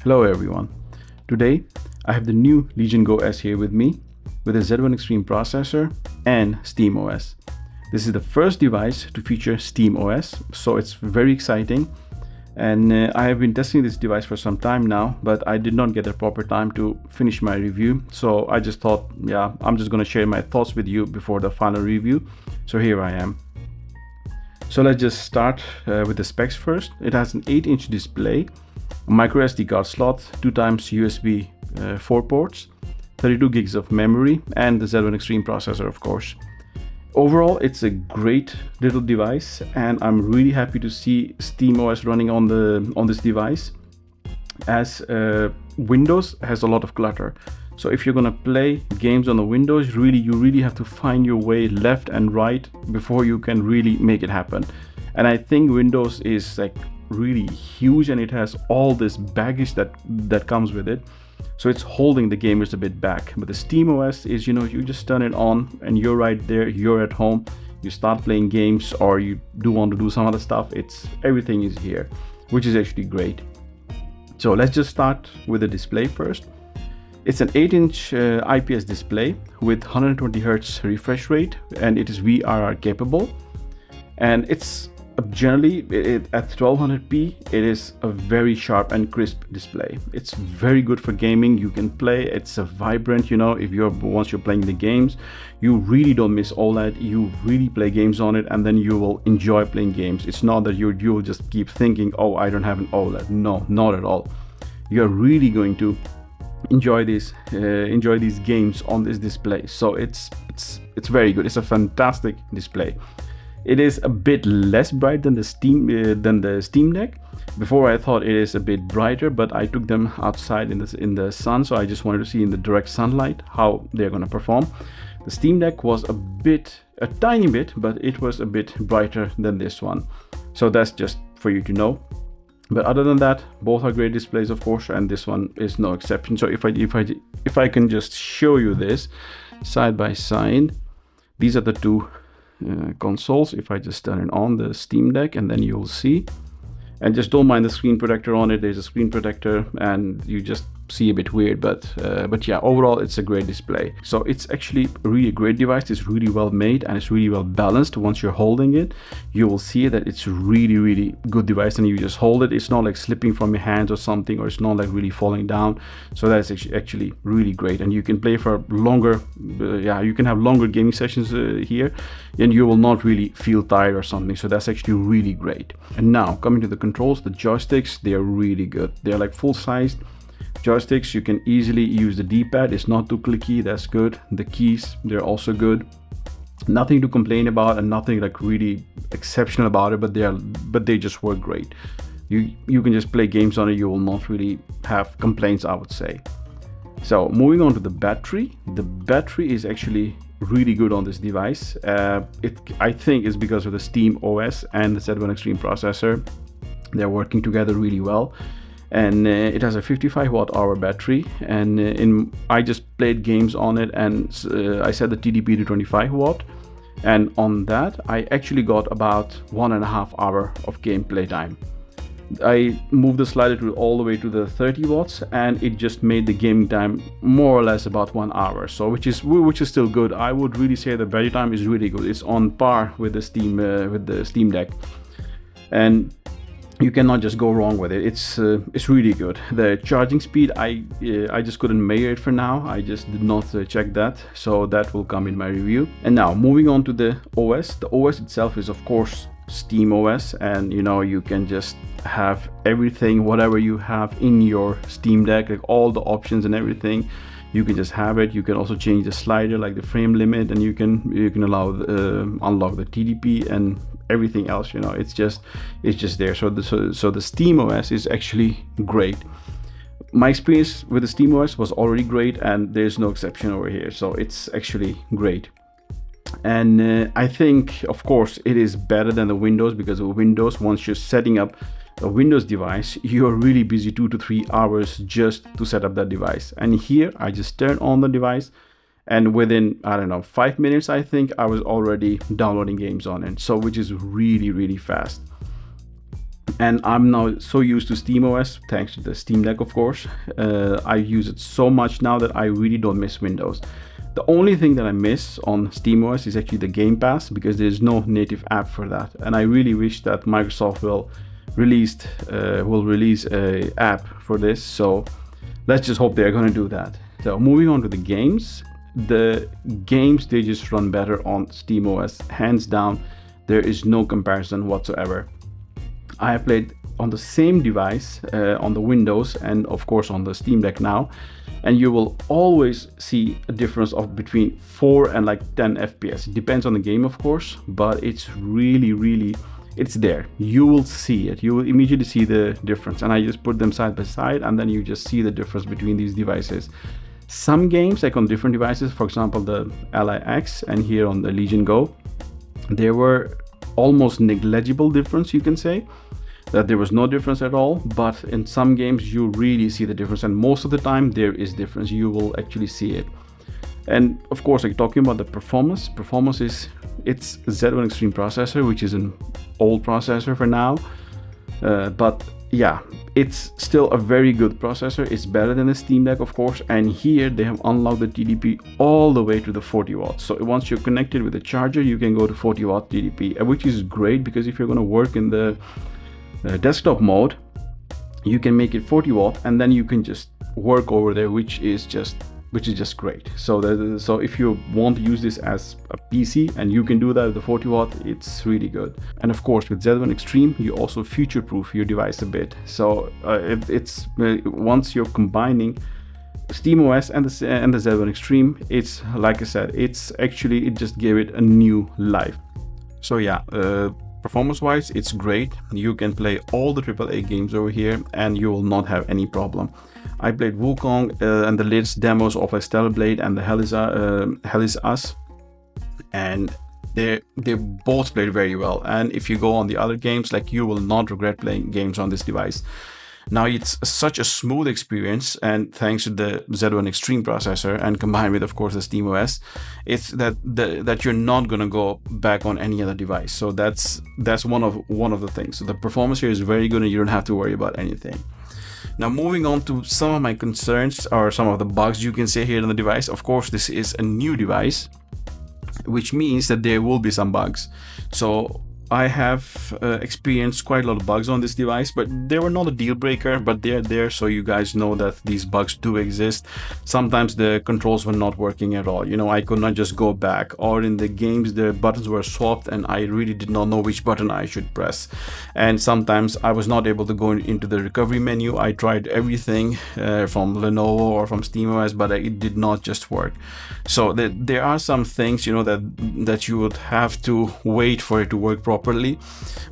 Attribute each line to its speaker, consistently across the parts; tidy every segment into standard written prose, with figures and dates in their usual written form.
Speaker 1: Hello everyone. Today I have the new Legion Go S here with me with a Z1 Extremr processor and SteamOS. This is the first device to feature SteamOS, so it's very exciting. And I have been testing this device for some time now, but I did not get the proper time to finish my review. So I just thought, yeah, I'm just going to share my thoughts with you before the final review. So here I am. So let's just start with the specs first. It has an 8-inch display, a micro SD card slot, 2x USB 4 ports, 32 gigs of memory, and the Z1 Extremr processor, of course. Overall, it's a great little device, and I'm really happy to see SteamOS running on this device, as Windows has a lot of clutter. So if you're gonna play games on the Windows, you really have to find your way left and right before you can really make it happen. And I think Windows is like really huge, and it has all this baggage that comes with it, so it's holding the gamers a bit back. But the SteamOS is, you just turn it on and you're right there, you're at home, you start playing games, or you do want to do some other stuff, everything is here, which is actually great. So let's just start with the display first. It's an 8-inch IPS display with 120 Hz refresh rate, and it is VRR capable, and it's generally at 1200p. It is a very sharp and crisp display. It's very good for gaming. You can play, it's a vibrant, once you're playing the games, you really don't miss OLED. You really play games on it, and then you will enjoy playing games. It's not that you'll just keep thinking, oh, I don't have an OLED. No, not at all. You're really going to enjoy these games on this display. So it's very good. It's a fantastic display. It is a bit less bright than the Steam Deck. Before I thought it is a bit brighter, but I took them outside in the sun, so I just wanted to see in the direct sunlight how they're going to perform. The Steam Deck was a tiny bit, but it was a bit brighter than this one. So that's just for you to know. But other than that, both are great displays, of course, and this one is no exception. So if I can just show you this side by side, these are the two consoles. If I just turn it on, the Steam Deck, and then you'll see, and just don't mind the screen protector on it. There's a screen protector, and you just see a bit weird, but yeah, overall it's a great display. So it's actually really a great device. It's really well made, and it's really well balanced. Once you're holding it, you will see that it's really good device, and you just hold it, it's not like slipping from your hands or something, or it's not like really falling down. So that's actually really great, and you can play for longer, you can have longer gaming sessions here, and you will not really feel tired or something. So that's actually really great. And now coming to the controls, the joysticks, they are really good. They're like full-sized joysticks. You can easily use the D-pad. It's not too clicky. That's good. The keys, they're also good. Nothing to complain about, and nothing like really exceptional about it, but they just work great. You can just play games on it. You will not really have complaints, I would say. So moving on to the battery is actually really good on this device. I think it's because of the SteamOS and the Z1 Extremr processor. They're working together really well. And it has a 55 watt-hour battery, and I just played games on it, and I set the TDP to 25 watt, and on that I actually got about 1.5 hours of gameplay time. I moved the slider all the way to the 30 watts, and it just made the gaming time more or less about 1 hour. So which is still good. I would really say the battery time is really good. It's on par with the Steam Deck, and you cannot just go wrong with it. It's really good. The charging speed, I just couldn't measure it for now. I just did not check that, so that will come in my review. And now moving on to the OS. The OS itself is of course SteamOS, and you can just have everything, whatever you have in your Steam Deck, like all the options and everything. You can just have it. You can also change the slider, like the frame limit, and you can unlock the TDP and everything else. It's just there. So the SteamOS is actually great. My experience with the SteamOS was already great, and there's no exception over here. So it's actually great. And I think, of course, it is better than the Windows, because of Windows, once you're setting up a Windows device, you're really busy 2 to 3 hours just to set up that device. And here I just turn on the device, and within, I don't know, 5 minutes, I think I was already downloading games on it. So which is really fast. And I'm now so used to SteamOS thanks to the Steam Deck, of course. I use it so much now that I really don't miss Windows. The only thing that I miss on SteamOS is actually the Game Pass, because there's no native app for that. And I really wish that Microsoft will release a app for this. So let's just hope they're going to do that. So moving on to the games they just run better on SteamOS, hands down. There is no comparison whatsoever. I have played on the same device on the Windows and of course on the Steam Deck now, and you will always see a difference of between 4 and like 10 FPS. It depends on the game, of course, but it's really it's there. You will see it. You will immediately see the difference. And I just put them side by side, and then you just see the difference between these devices. Some games, like on different devices, for example the Ally X and here on the Legion Go, there were almost negligible difference, you can say that there was no difference at all. But in some games you really see the difference, and most of the time there is difference. You will actually see it. And of course, like talking about the performance is, it's Z1 Extremr processor, which is an old processor for now, but yeah, it's still a very good processor. It's better than the Steam Deck, of course. And here they have unlocked the TDP all the way to the 40 watts. So once you're connected with the charger, you can go to 40 watt TDP, which is great, because if you're going to work in the desktop mode, you can make it 40 watt and then you can just work over there, which is just great. So if you want to use this as a PC and you can do that with the 40 watt, it's really good. And of course with Z1 Extremr you also future-proof your device a bit. So it's once you're combining SteamOS and the Z1 Extremr, it's like I said, it just gave it a new life. So yeah, performance-wise, it's great. You can play all the AAA games over here and you will not have any problem. I played Wukong and the latest demos of like Stellar Blade and the Hell is Us, and they both played very well. And if you go on the other games, like, you will not regret playing games on this device. Now it's such a smooth experience, and thanks to the Z1 Extremr processor and combined with, of course, the SteamOS, it's that you're not gonna go back on any other device. So that's one of the things. So the performance here is very good, and you don't have to worry about anything. Now moving on to some of my concerns, or some of the bugs you can say here on the device. Of course, this is a new device, which means that there will be some bugs. So I have experienced quite a lot of bugs on this device, but they were not a deal breaker, but they're there, so you guys know that these bugs do exist. Sometimes the controls were not working at all. You know, I could not just go back, or in the games the buttons were swapped and I really did not know which button I should press. And sometimes I was not able to go into the recovery menu. I tried everything from Lenovo or from SteamOS, but it did not just work. So there are some things, you know, that you would have to wait for it to work properly,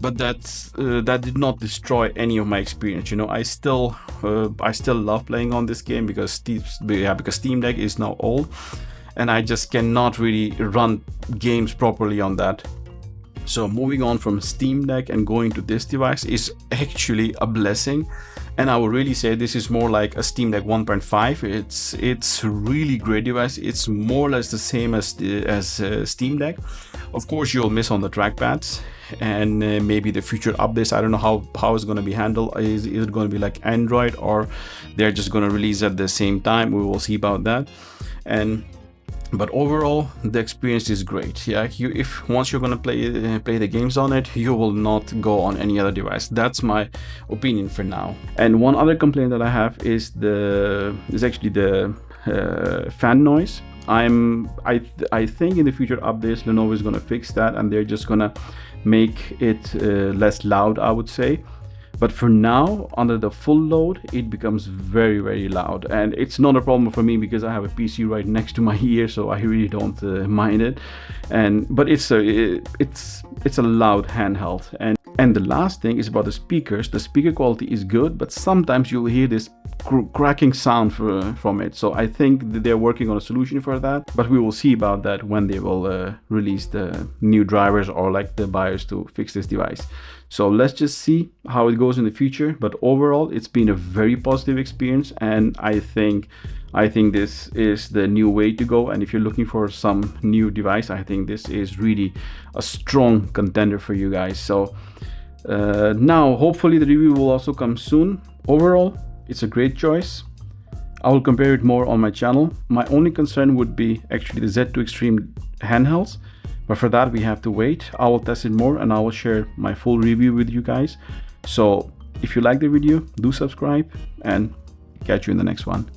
Speaker 1: but that did not destroy any of my experience. You know, I still love playing on this game because Steam Deck is now old, and I just cannot really run games properly on that. So moving on from Steam Deck and going to this device is actually a blessing. And I would really say this is more like a Steam Deck 1.5. It's a really great device. It's more or less the same as Steam Deck. Of course, you'll miss on the trackpads and maybe the future updates. I don't know how it's going to be handled. Is it going to be like Android, or they're just going to release at the same time? We will see about that. But overall, the experience is great. Yeah, if once you're gonna play the games on it, you will not go on any other device. That's my opinion for now. And one other complaint that I have is actually the fan noise. I think in the future updates, Lenovo is gonna fix that, and they're just gonna make it less loud, I would say. But for now, under the full load, it becomes very, very loud. And it's not a problem for me because I have a PC right next to my ear, so I really don't mind it. But it's a loud handheld. And the last thing is about the speakers. The speaker quality is good, but sometimes you'll hear this cracking sound from it. So I think that they're working on a solution for that, but we will see about that when they will release the new drivers or like the BIOS to fix this device. So let's just see how it goes in the future. But overall, it's been a very positive experience, and I think this is the new way to go. And if you're looking for some new device, I think this is really a strong contender for you guys. So Now, hopefully the review will also come soon. Overall, it's a great choice. I will compare it more on my channel. My only concern would be actually the Z2 Extreme handhelds, but for that we have to wait. I will test it more and I will share my full review with you guys. So if you like the video, do subscribe and catch you in the next one.